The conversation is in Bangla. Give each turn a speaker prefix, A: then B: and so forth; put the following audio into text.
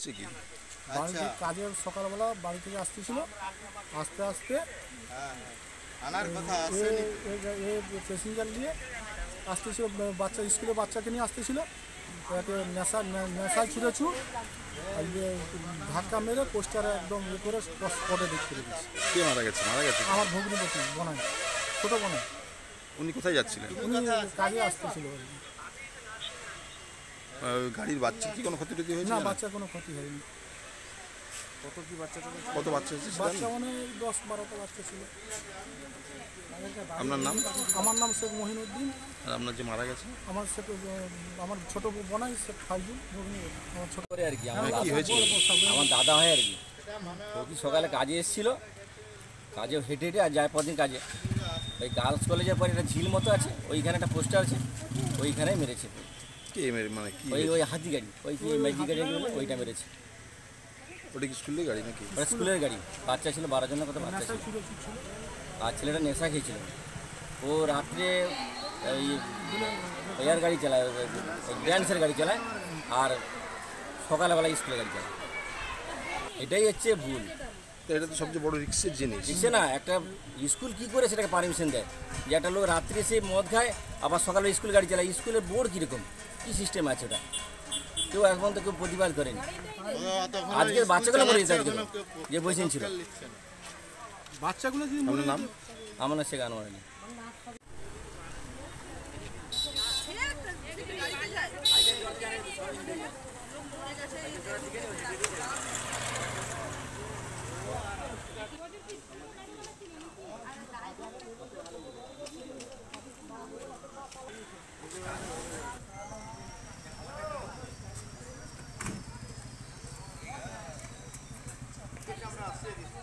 A: হচ্ছে কি?
B: বাড়িতে কাজে সকালবেলা বাড়ি থেকে আসতেছিল, আস্তে আস্তে প্যাসেঞ্জার নিয়ে আসতেছিল, বাচ্চা স্কুলে বাচ্চাকে নিয়ে আসতেছিল, একে নেশা ছুঁড়েছু আর ধাক্কা মেরে পোস্টারে একদম ইয়ে করে স্পটে দেখতে পেরেছি।
A: কে মারা গেছে?
B: আমার ভগ্নিপতি বনাই, ছোটো বনাই।
A: উনি কোথায় যাচ্ছিলেন?
B: উনি কাজে আসতেছিল।
A: গাড়ির বাচ্চার কি কোনো ক্ষতি টতি হয়েছে?
B: না, বাচ্চার কোনো ক্ষতি হয়নি।
A: কত বাচ্চা হয়েছে?
B: বাচ্চা মানে 10-12টা বাচ্চা ছিল।
A: আপনার নাম?
B: আমার নাম শেখ মহিনুদ্দিন।
A: আর আপনার যে মারা গেছে?
B: আমার ছোট বোনাই শেখ ফাইজুল ভগ্নিপতি। আমার ছোট
C: করে আর কি
A: কি হয়েছে?
C: আমার দাদা হয় আর কি। ও কি সকালে কাজে এসেছিল, কাজে হেঁটে হেঁটে আর যায় পরদিন কাজে। ওই গার্লস কলেজের পরে একটা ঝিল মতো আছে, ওইখানে একটা পোস্টার আছে, ওইখানেই মেরেছে।
A: কে মানে কি?
C: ওই হাতি গাড়ি, ওই কি ম্যাজিক গাড়ি ওইটা মেরেছে।
A: ওটা কি স্কুলের গাড়ি নাকি?
C: ওটা স্কুলের গাড়ি, বাচ্চা ছিল 12 জনের কত বাচ্চা ছিল। আর ছেলেটা নেশা খেয়েছিল। ও রাত্রে ওই গাড়ি চালায়, ড্যান্সের গাড়ি চালায়, আর সকালবেলা স্কুলের গাড়ি চালায়। এটাই হচ্ছে ভুল।
A: তো এটা তো সবচেয়ে বড় রিস্কের জিনিস।
C: দিচ্ছে না, একটা স্কুল কি করে সেটাকে পারমিশন দেয় যে একটা লোক রাত্রে সে মদ খায় আবার সকালে স্কুল গাড়ি চালায়? স্কুলের বোর্ড কীরকম, কী সিস্টেম আছে ওটা? কেউ এখন তো কেউ প্রতিবাদ করেনি। আজকের বাচ্চাগুলো মরে যেত একজন যে বসে ছিল।
B: বাচ্চাগুলো যদি
A: আপনার নাম?
C: আমার না শেখ আনোয়ার আলী।
D: আমরা আসছি